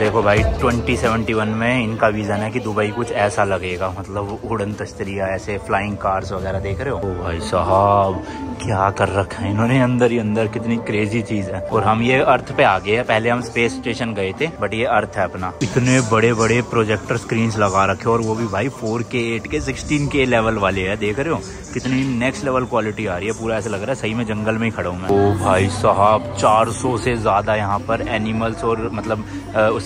देखो भाई 2071 में इनका विजन है कि दुबई कुछ ऐसा लगेगा, मतलब उड़न तश्तरिया, ऐसे फ्लाइंग कार्स वगैरह देख रहे हो। ओ भाई साहब क्या कर रखा है इन्होंने अंदर ही अंदर, कितनी क्रेजी चीज है। और हम ये अर्थ पे आ गए हैं। पहले हम स्पेस स्टेशन गए थे बट ये अर्थ है अपना। इतने बड़े बड़े प्रोजेक्टर स्क्रीन्स लगा रखे और वो भी भाई 4K 8K 16K लेवल वाले है। देख रहे हो कितनी नेक्स्ट लेवल क्वालिटी आ रही है। पूरा ऐसा लग रहा है सही में जंगल में ही खड़ा हूँ मैं। ओ भाई साहब 400 से ज्यादा यहाँ पर एनिमल्स और मतलब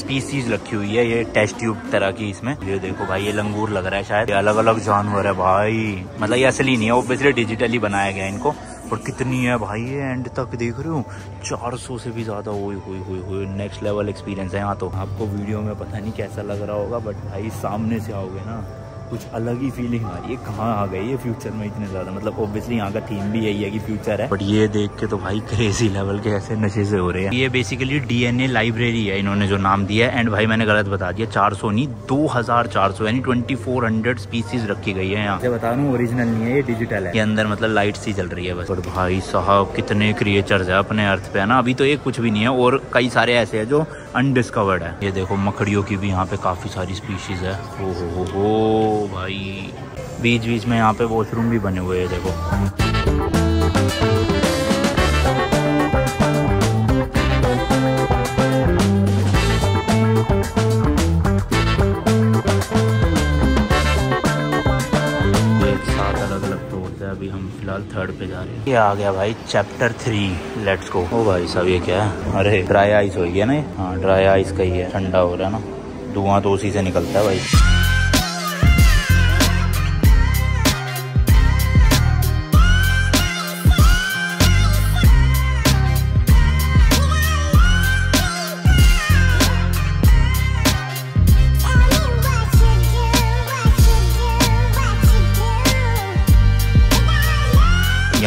स्पीसीज रखी हुई है। ये टेस्ट ट्यूब तरह की इसमें। ये देखो भाई ये लंगूर लग रहा है शायद। ये अलग अलग जानवर है भाई, मतलब ये असली नहीं है, ऑब्वियसली डिजिटली बनाया गया इनको। और कितनी है भाई ये एंड तक देख रहे हो 400 से भी ज्यादा। हुई नेक्स्ट लेवल एक्सपीरियंस है यहाँ तो। आपको वीडियो में पता नहीं कैसा लग रहा होगा बट भाई सामने से आओगे ना कुछ अलग ही फीलिंग आ रही है। कहाँ आ गई ये फ्यूचर में इतने ज्यादा, मतलब ऑब्वियसली यहाँ का थीम भी यही है कि फ्यूचर है, बट ये देख के तो भाई क्रेजी लेवल के ऐसे नशे से हो रहे हैं। ये बेसिकली DNA लाइब्रेरी है इन्होंने जो नाम दिया है। एंड भाई मैंने गलत बता दिया, 400 नहीं 2400 यानी 2400 स्पीसीज रखी गई है यहाँ से। बता दूं ओरिजिनल नहीं है, ये डिजिटल है। ये अंदर मतलब लाइट सी जल रही है बस। और भाई साहब कितने क्रिएचर्स है अपने अर्थ पे, है ना। अभी तो एक कुछ भी नहीं है और कई सारे ऐसे है जो अनडिस्कवर्ड है। ये देखो मकड़ियों की भी यहाँ पे काफी सारी स्पीशीज है। हो भाई बीच बीच में यहाँ पे वॉशरूम भी बने हुए हैं देखो। अभी हम फिलहाल 3rd पे जा रहे हैं। ये आ गया भाई चैप्टर 3। Let's go. ओ भाई साहब ये क्या है, अरे ड्राई आइस हो गया ना। हाँ ड्राई आइस का ही है, ठंडा हो रहा है ना, धुआं तो उसी से निकलता है भाई।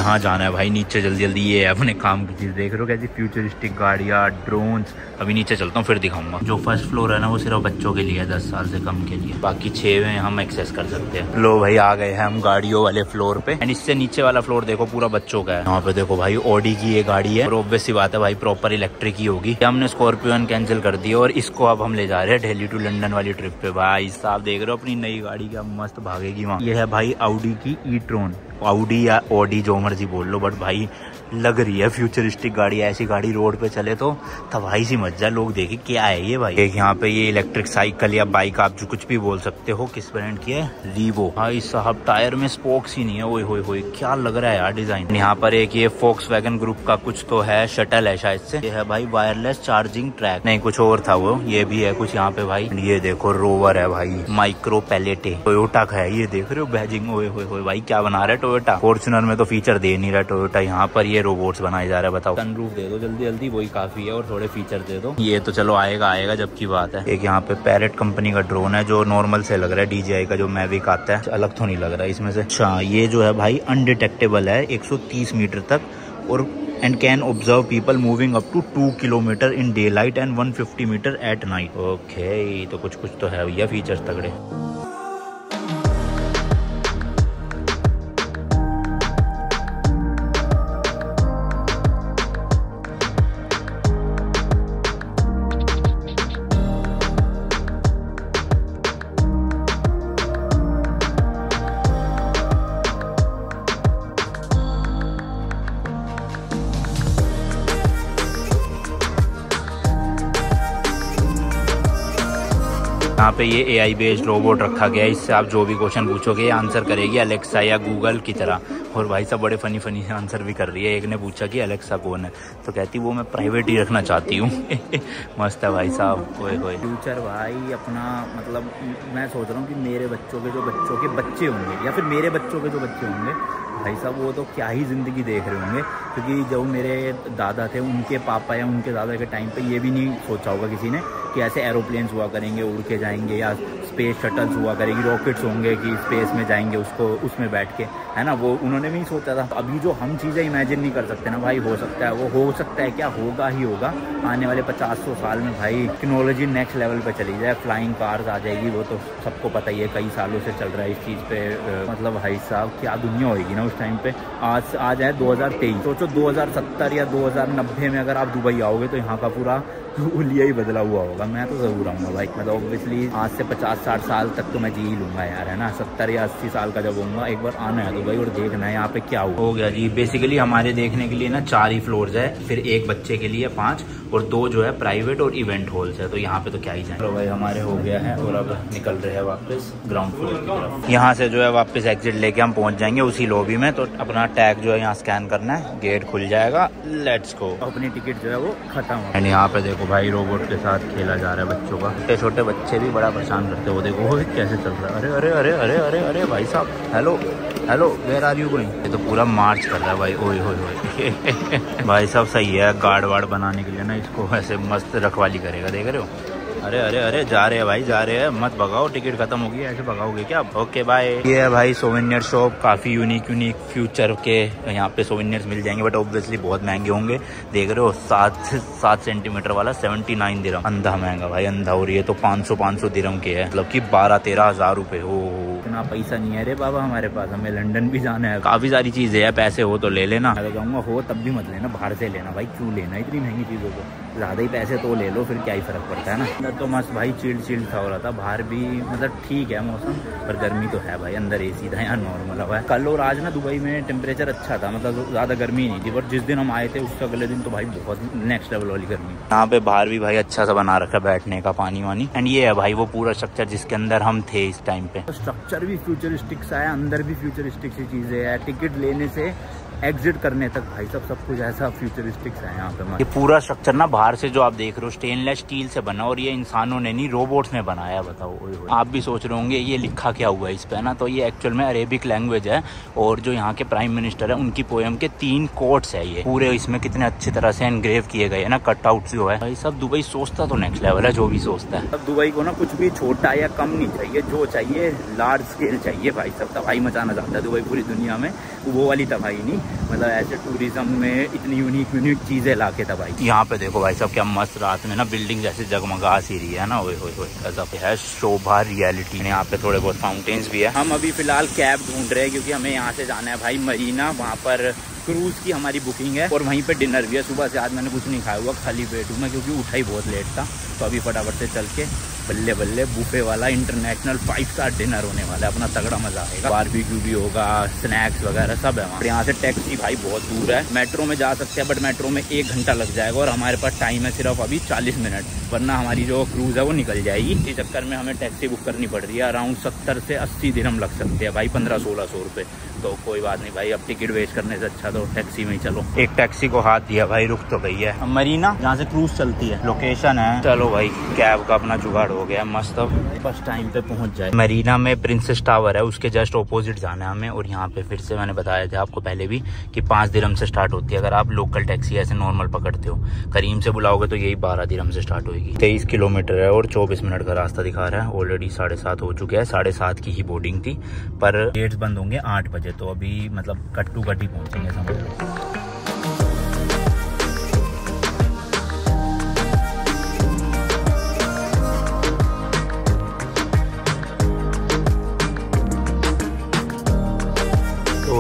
यहाँ जाना है भाई नीचे जल्दी जल्दी। ये है अपने काम की चीज़, देख रहे हो कैसी फ्यूचरिस्टिक गाड़ियाँ, ड्रोन्स। अभी नीचे चलता हूँ फिर दिखाऊंगा। जो फर्स्ट फ्लोर है ना वो सिर्फ बच्चों के लिए है, 10 साल से कम के लिए। बाकी 6 में हम एक्सेस कर सकते हैं। लो भाई आ गए हैं हम गाड़ियों वाले फ्लोर पे। एंड इससे नीचे वाला फ्लोर देखो पूरा बच्चों का है। यहाँ पे देखो भाई ऑडी की ये गाड़ी है और ऑब्वियस सी बात है भाई प्रॉपर इलेक्ट्रिक ही होगी। हमने स्कॉर्पियो कैंसिल कर दी और इसको अब हम ले जा रहे हैं दिल्ली टू लंदन वाली ट्रिप पे। भाई साहब देख रहे हो अपनी नई गाड़ी क्या मस्त भागेगी वहाँ। ये है भाई ऑडी की ई-ट्रॉन, ऑडी या ऑडी जो मर्जी बोल लो, बट भाई लग रही है फ्यूचरिस्टिक गाड़ी। ऐसी गाड़ी रोड पे चले तो तबाही सी मच जाए, लोग देखे क्या है ये भाई। एक यहाँ पे ये इलेक्ट्रिक साइकिल या बाइक आप जो कुछ भी बोल सकते हो। किस ब्रांड की है? रीवो। भाई साहब टायर में स्पोक्स ही नहीं है। ओए होए होए क्या लग रहा है यार डिजाइन। यहाँ पर एक ये फोक्सवैगन ग्रुप का कुछ तो है, शटल है शायद से। ये है भाई वायरलेस चार्जिंग ट्रैक, नहीं कुछ और था वो। ये भी है कुछ यहाँ पे भाई। ये देखो रोवर है भाई, माइक्रो पैलेटे, टोयोटा का है। ये देख रहे हो बैजिंग। ओए होए होए भाई क्या बना रहा है टोयोटा। फॉर्च्यूनर में तो फीचर दे नहीं रहा टोयोटा, यहाँ पर ये रोबोट्स बनाए जा रहे हैं। बताओ सनरूफ दे दो जल्दी जल्दी, वही काफी है, और थोड़े फीचर दे दो। ये तो चलो आएगा आएगा जब की बात है। एक यहाँ पे पैरेट कंपनी का ड्रोन है जो नॉर्मल से लग रहा है, DJI का जो मैविक आता है अलग तो नहीं लग रहा है इसमें से। अच्छा ये जो है भाई अनडिटेक्टेबल है 130 मीटर तक, और and can observe people moving up to 2 kilometre in daylight and 150 metre at night. Okay तो कुछ कुछ तो है भैया फीचर्स तगड़े। यहाँ पे ये AI बेस्ड रोबोट रखा गया है, इससे आप जो भी क्वेश्चन पूछोगे ये आंसर करेगी अलेक्सा या गूगल की तरह। और भाई सब बड़े फनी फनी आंसर भी कर रही है। एक ने पूछा कि अलेक्सा कौन है, तो कहती वो मैं प्राइवेट ही रखना चाहती हूँ। मस्त है भाई साहब। ओए होए फ्यूचर भाई अपना, मतलब मैं सोच रहा हूँ कि मेरे बच्चों के बच्चे होंगे या फिर मेरे बच्चों के जो बच्चे होंगे भाई साहब वो तो क्या ही ज़िंदगी देख रहे होंगे। क्योंकि जब मेरे दादा थे उनके पापा या उनके दादा के टाइम पे ये भी नहीं सोचा होगा किसी ने कि ऐसे एरोप्लेन्स हुआ करेंगे, उड़ के जाएंगे, या स्पेस शटल्स हुआ करेगी, रॉकेट्स होंगे कि स्पेस में जाएंगे उसको उसमें बैठ के, है ना। वो उन्होंने भी नहीं सोचा था। अभी जो हम चीज़ें इमेजिन नहीं कर सकते ना भाई, हो सकता है वो हो सकता है, क्या होगा ही होगा आने वाले 50-100 साल में भाई। टेक्नोलॉजी नेक्स्ट लेवल पे चली जाए, फ्लाइंग कार्स आ जाएगी, वो तो सबको पता ही है, कई सालों से चल रहा है इस चीज़ पे। मतलब भाई साहब क्या दुनिया होगी ना उस टाइम पे। आज है 2023, सोचो 2070 या 2090 में अगर आप दुबई आओगे तो यहाँ का पूरा हुलिया ही बदला हुआ होगा। मैं तो ज़रूर आऊँगा भाई, मतलब ऑब्वियसली आज से 50-60 साल तक तो मैं जी ही लूँगा यार, है ना। 70 या 80 साल का जब होऊंगा एक बार आना है दुबई और देखना है यहाँ पे क्या हो गया जी। बेसिकली हमारे देखने के लिए ना 4 ही फ्लोर्स है, फिर एक बच्चे के लिए 5 और 2 जो है प्राइवेट और इवेंट हॉल्स है। तो यहाँ पे तो क्या ही जाए। तो भाई हमारे हो गया है और अब निकल रहे हैं वापस ग्राउंड फ्लोर की तरफ। यहाँ से जो है वापस एग्जिट लेके हम पहुँच जाएंगे उसी लॉबी में। तो अपना टैग जो है यहाँ स्कैन करना है, गेट खुल जाएगा, लेट्स गो। अपनी टिकट जो है वो खत्म हो। एंड यहाँ पे देखो भाई रोबोट के साथ खेला जा रहा है बच्चों का। छोटे छोटे बच्चे भी बड़ा परेशान करते हो, देखो वो कैसे चल रहा है। अरे अरे अरे अरे अरे अरे भाई साहब, hello hello where are you going. ये तो पूरा मार्च कर रहा है भाई। ओए होए होए भाई साहब सही है, गार्ड वार्ड बनाने के लिए ना इसको ऐसे मस्त रखवाली करेगा, देख रहे हो। अरे अरे अरे जा रहे हैं भाई, जा रहे हैं, मत भगाओ, टिकट खत्म होगी, ऐसे भगाओगे क्या। Okay bye. ये है भाई सोवेनियर शॉप, काफी यूनिक फ्यूचर के यहाँ पे सोवेनियर्स मिल जाएंगे, बट ऑब्वियसली बहुत महंगे होंगे। देख रहे हो 7 सेंटीमीटर वाला 79 दिरहम, अंधा महंगा भाई, अंधा। और ये तो 500 दिरहम के है, मतलब कि 12-13 हज़ार रुपए हो। इतना पैसा नहीं है रे बाबा हमारे पास, हमें लंदन भी जाना है, काफी सारी चीजें है, पैसे हो तो ले लेना। मैं कहूँगा हो तब भी मत लेना, बाहर से लेना भाई, क्यों लेना इतनी महंगी चीजों को। ज्यादा ही पैसे तो ले लो, फिर क्या ही फर्क पड़ता है ना। तो मस्त भाई चिल था हो रहा था बाहर भी, मतलब ठीक है मौसम, पर गर्मी तो है भाई। अंदर AC था, यहाँ नॉर्मल हवा है। कल और आज ना दुबई में टेम्परेचर अच्छा था, मतलब ज्यादा गर्मी नहीं थी, पर जिस दिन हम आए थे उससे अगले दिन तो भाई बहुत नेक्स्ट लेवल वाली गर्मी। यहाँ पे बाहर भी भाई अच्छा सा बना रखा है बैठने का, पानी वानी। एंड ये है भाई वो पूरा स्ट्रक्चर जिसके अंदर हम थे इस टाइम पे। स्ट्रक्चर भी फ्यूचरिस्टिक सा है, अंदर भी फ्यूचरिस्टिक सी चीजें है। टिकट लेने से एग्जिट करने तक भाई सब कुछ ऐसा फ्यूचरिस्टिक है यहाँ पे। ये पूरा स्ट्रक्चर ना बाहर से जो आप देख रहे हो स्टेनलेस स्टील से बना, और ये इंसानों ने नहीं रोबोट्स ने बनाया। बताओ आप भी सोच रहे होंगे ये लिखा क्या हुआ है इस पे ना, तो ये एक्चुअल में अरेबिक लैंग्वेज है, और जो यहाँ के प्राइम मिनिस्टर है उनकी पोएम के 3 कोट्स है ये पूरे। इसमें कितने अच्छी तरह से एनग्रेव किए गए है ना, कटआउट जो है भाई सब। दुबई सोचता तो नेक्स्ट लेवल है, जो भी सोचता है। अब दुबई को ना कुछ भी छोटा या कम नहीं चाहिए, जो चाहिए लार्ज स्केल चाहिए भाई सब। तबाही मचाना चाहता है दुबई पूरी दुनिया में, वो वाली तबाही नहीं, मतलब ऐसे टूरिज्म में इतनी यूनिक चीज़ें ला के था भाई। यहाँ पे देखो भाई सब क्या मस्त रात में ना बिल्डिंग जैसे जगमगा सी रही है ना, ओए होए होए गजब है, शोभा रियलिटी। यहाँ पे थोड़े बहुत फाउंटेन्स भी है। हम अभी फिलहाल कैब ढूंढ रहे हैं क्योंकि हमें यहाँ से जाना है भाई मरीना, वहाँ पर क्रूज़ की हमारी बुकिंग है और वहीं पे डिनर भी है। सुबह से आज मैंने कुछ नहीं खाया हुआ, खाली पेट हूँ मैं क्योंकि उठा ही बहुत लेट था। तो अभी फटाफट से चल के बल्ले बल्ले बुफे वाला इंटरनेशनल 5 स्टार डिनर होने वाला है, अपना तगड़ा मजा आएगा। बारबेक्यू भी होगा, स्नैक्स वगैरह सब है वहाँ। यहाँ से टैक्सी भाई बहुत दूर है, मेट्रो में जा सकते हैं बट मेट्रो में 1 घंटा लग जाएगा और हमारे पास टाइम है सिर्फ अभी 40 मिनट, वरना हमारी जो क्रूज़ है वो निकल जाएगी। इसी चक्कर में हमें टैक्सी बुक करनी पड़ रही है। अराउंड 70 से 80 दिरहम लग सकते हैं भाई, 1500-1600 रुपये। तो कोई बात नहीं भाई, अब टिकट वेस्ट करने से अच्छा तो टैक्सी में ही चलो। एक टैक्सी को हाथ दिया भाई, रुक तो गई है। मरीना जहाँ से क्रूज चलती है लोकेशन है। चलो भाई कैब का अपना जुगाड़ हो गया मस्त, अब बस टाइम पे पहुंच जाए। मरीना में प्रिंसेस टावर है, उसके जस्ट ऑपोजिट जाना है हमें। और यहाँ पे फिर से मैंने बताया था आपको पहले भी कि 5 दिरहम से स्टार्ट होती है अगर आप लोकल टैक्सी ऐसे नॉर्मल पकड़ते हो। करीम से बुलाओगे तो यही 12 दिरहम से स्टार्ट होगी। 23 किलोमीटर है और 24 मिनट का रास्ता दिखा रहा है। ऑलरेडी 7:30 हो चुके हैं, 7:30 की ही बोर्डिंग थी पर गेट्स बंद होंगे 8 बजे, तो अभी मतलब कट टू कट ही पहुंचेंगे समझ लो।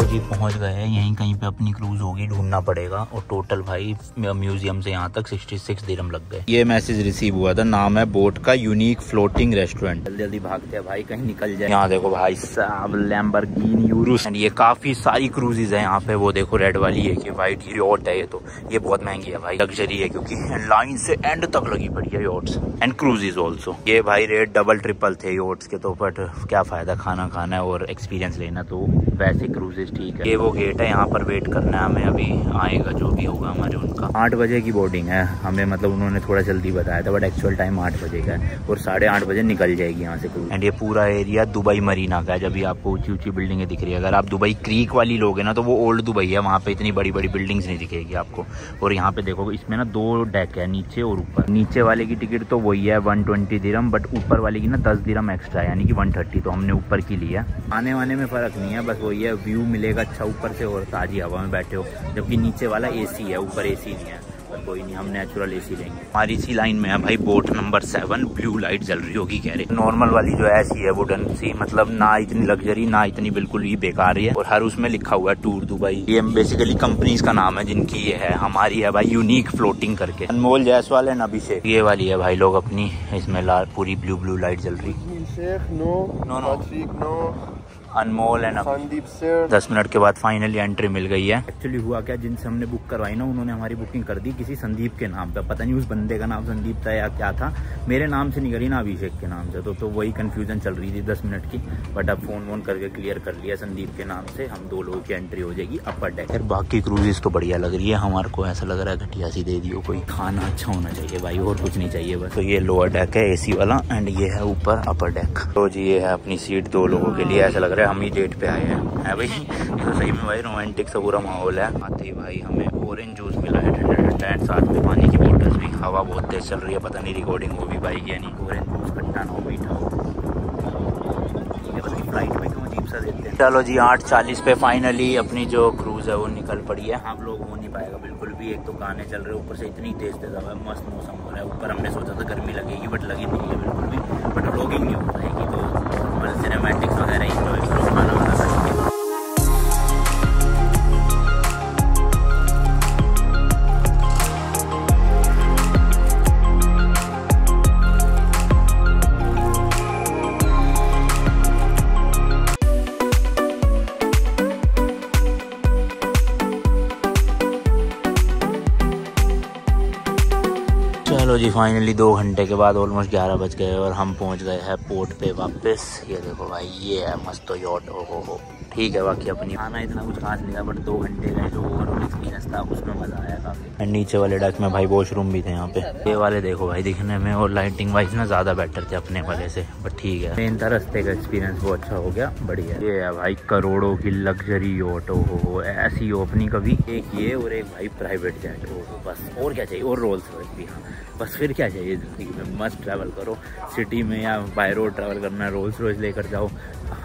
जी पहुंच गए हैं, यहीं कहीं पे अपनी क्रूज होगी, ढूंढना पड़ेगा। और टोटल भाई म्यूजियम से यहाँ तक 66 दिरहम लग गए। ये मैसेज रिसीव हुआ था, नाम है बोट का यूनिक फ्लोटिंग रेस्टोरेंट। जल्दी जल्दी भागते हैं भाई कहीं निकल जाए। यहाँ देखो भाई साहब लैम्बोर्गिनी यूरुस, ये काफी सारी क्रूजेज है यहाँ पे। वो देखो रेड वाली है कि वाइट यॉट है, ये तो ये बहुत महंगी है भाई, लग्जरी है क्योंकि लाइन से एंड तक लगी पड़ी है यॉट्स एंड क्रूजेज ऑल्सो। ये भाई रेट डबल ट्रिपल थे यॉट्स के, तो बट क्या फायदा, खाना खाना है और एक्सपीरियंस लेना, तो वैसे क्रूजेज ठीक है। ये वो गेट है, यहाँ पर वेट करना है हमें, अभी आएगा जो भी होगा हमारे उनका। 8 बजे की बोर्डिंग है हमें, मतलब उन्होंने थोड़ा जल्दी बताया था बट एक्चुअल टाइम 8 बजे का है और 8:30 बजे निकल जाएगी यहाँ से क्रूज। एंड ये पूरा एरिया दुबई मरीना का है। जब भी आपको ऊंची ऊंची बिल्डिंगें दिख रही है, अगर आप दुबई क्रीक वाली लोगे ना तो वो ओल्ड दुबई है, वहाँ पे इतनी बड़ी बड़ी बिल्डिंग्स नहीं दिखेगी आपको। और यहाँ पे देखो इसमें ना 2 डेक है, नीचे और ऊपर। नीचे वाले की टिकट तो वही है 120 दिरहम, बट ऊपर वाले की ना 10 दिरहम एक्स्ट्रा यानी कि 130, तो हमने ऊपर की लिया। आने वाने में फर्क नहीं है, बस वही है व्यू मिलेगा अच्छा ऊपर से और ताजी हवा में बैठे हो, जबकि नीचे वाला एसी है, ऊपर एसी नहीं है। पर कोई नहीं, हम नेचुरल एसी लेंगे। हमारी इसी लाइन में है भाई बोट नंबर 7, ब्लू लाइट जल रही होगी कह रहे। नॉर्मल वाली जो है ऐसी है वुडन सी, मतलब ना इतनी लग्जरी ना इतनी बिल्कुल ही बेकार है। और हर उसमें लिखा हुआ है टूर दुबई। ये बेसिकली कंपनीज का नाम है जिनकी ये है। हमारी है भाई यूनिक फ्लोटिंग करके, अनमोल जायसवाल एंड अभिषेक। ये वाली है भाई लोग अपनी, इसमें पूरी ब्लू लाइट जल रही। अनमोल एंड संदीप सर। 10 मिनट के बाद फाइनली एंट्री मिल गई है। एक्चुअली हुआ क्या, जिनसे हमने बुक करवाई ना उन्होंने हमारी बुकिंग कर दी किसी संदीप के नाम पे, पता नहीं उस बंदे का नाम संदीप था या क्या था, मेरे नाम से नहीं करी ना अभिषेक के नाम से। तो वही कंफ्यूजन चल रही थी 10 मिनट की, बट अब फोन करके क्लियर कर लिया संदीप के नाम से। हम 2 लोगों की एंट्री हो जाएगी अपर डेक। बाकी क्रूजेस तो बढ़िया लग रही है, हमारे को ऐसा लग रहा है घटिया सी दे दियो कोई। खाना अच्छा होना चाहिए भाई और कुछ नहीं चाहिए बस। तो ये लोअर डेक है एसी वाला एंड ये है ऊपर अपर डेक। तो जी ये है अपनी सीट 2 लोगों के लिए। ऐसा लग रहा है हम ही डेट पे आए हैं भाई। तो सही में भाई रोमांटिक सा पूरा माहौल है। आते ही भाई हमें ऑरेंज जूस मिला है ठंडा एंड साथ में पानी की बोतल्स भी। हवा बहुत तेज चल रही है, पता नहीं रिकॉर्डिंग हो भी पाएगी या नहीं। ऑरेंज जूस खट्टा ना हो मीठा हो, फ्लाइट में क्यों अजीब सा देते हैं। चलो जी 8:40 पे फाइनली अपनी जो क्रूज है वो निकल पड़ी है। हम लोग हो नहीं पाएगा बिल्कुल भी, एक तो गाने चल रहे ऊपर से इतनी तेज हवा है, मस्त मौसम हो रहा है। ऊपर हमने सोचा था गर्मी लगेगी बट लगी नहीं है बिल्कुल भी, बट व्लॉगिंग नहीं हो पाएगी। तो सिनेमैटिक्स वगैरह इंजॉय करो, खाना वाना खा के। चलो जी फाइनली 2 घंटे के बाद ऑलमोस्ट 11 बज गए और हम पहुंच गए हैं पोर्ट पे वापस। ये देखो भाई ये है मस्त यॉट। हो ठीक है, बाकी अपनी खाना इतना कुछ खास नहीं था बट 2 घंटे का जो ओवरऑल एक्सपीरियंस था उसमें मजा आया काफी। नीचे वाले डेक में भाई वॉशरूम भी थे यहाँ पे। ये वाले देखो भाई दिखने में और लाइटिंग वाइज ना ज्यादा बेटर थे अपने वाले से, बट ठीक है। मेन था रास्ते का एक्सपीरियंस वो अच्छा हो गया, बढ़िया। ये है भाई करोड़ों की लग्जरी यॉट। हो ऐसी ओपनिंग कभी, एक ये और एक भाई प्राइवेट जेट। हो बस और क्या चाहिए, और रोल्स रॉयस भी। हाँ बस फिर क्या चाहिए जिंदगी में। मस्त ट्रैवल करो सिटी में या बाय रोड ट्रैवल करना है, रोल्स रॉयस लेकर जाओ,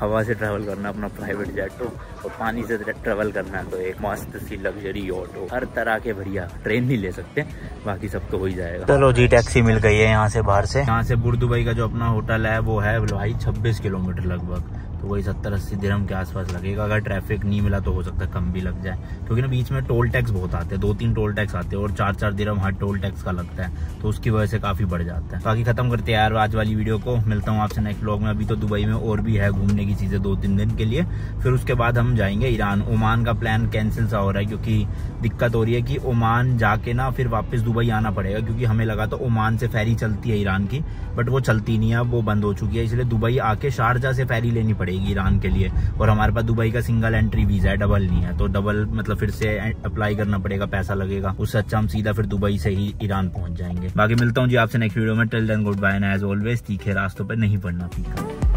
हवा से ट्रैवल करना अपना प्राइवेट जेट हो और पानी से ट्रैवल करना है तो एक मस्त सी लग्जरी यॉट हो, हर तरह के बढ़िया। ट्रेन नहीं ले सकते, बाकी सब तो हो ही जाएगा। चलो जी, टैक्सी मिल गई है यहाँ से बाहर से। यहाँ से बुर्ज दुबई का जो अपना होटल है वो है भाई 26 किलोमीटर लगभग, तो वही 70-80 दिरहम के आसपास लगेगा। अगर ट्रैफिक नहीं मिला तो हो सकता है कम भी लग जाए, क्योंकि ना बीच में टोल टैक्स बहुत आते हैं, 2-3 टोल टैक्स आते हैं और 4-4 दिरहम हर टोल टैक्स का लगता है, तो उसकी वजह से काफी बढ़ जाता है। बाकी खत्म करते हैं यार आज वाली वीडियो को, मिलता हूँ आपसे नेक्स्ट व्लॉग में। अभी तो दुबई में और भी है घूमने की चीजें 2-3 दिन के लिए, फिर उसके बाद हम जाएंगे ईरान। ओमान का प्लान कैंसिल सा हो रहा है क्योंकि दिक्कत हो रही है कि ओमान जाके ना फिर वापस दुबई आना पड़ेगा, क्योंकि हमें लगा तो ओमान से फेरी चलती है ईरान की, बट वो चलती नहीं है, वो बंद हो चुकी है। इसलिए दुबई आके शारजा से फेरी लेनी पड़ेगी ईरान के लिए, और हमारे पास दुबई का सिंगल एंट्री वीजा है, डबल नहीं है, तो डबल मतलब फिर से अप्लाई करना पड़ेगा, पैसा लगेगा। उससे अच्छा हम सीधा फिर दुबई से ही ईरान पहुंच जाएंगे। बाकी मिलता हूँ जी आपसे नेक्स्ट वीडियो में। Till then goodbye and as always तीखे रास्तों पर नहीं पड़ना फीका।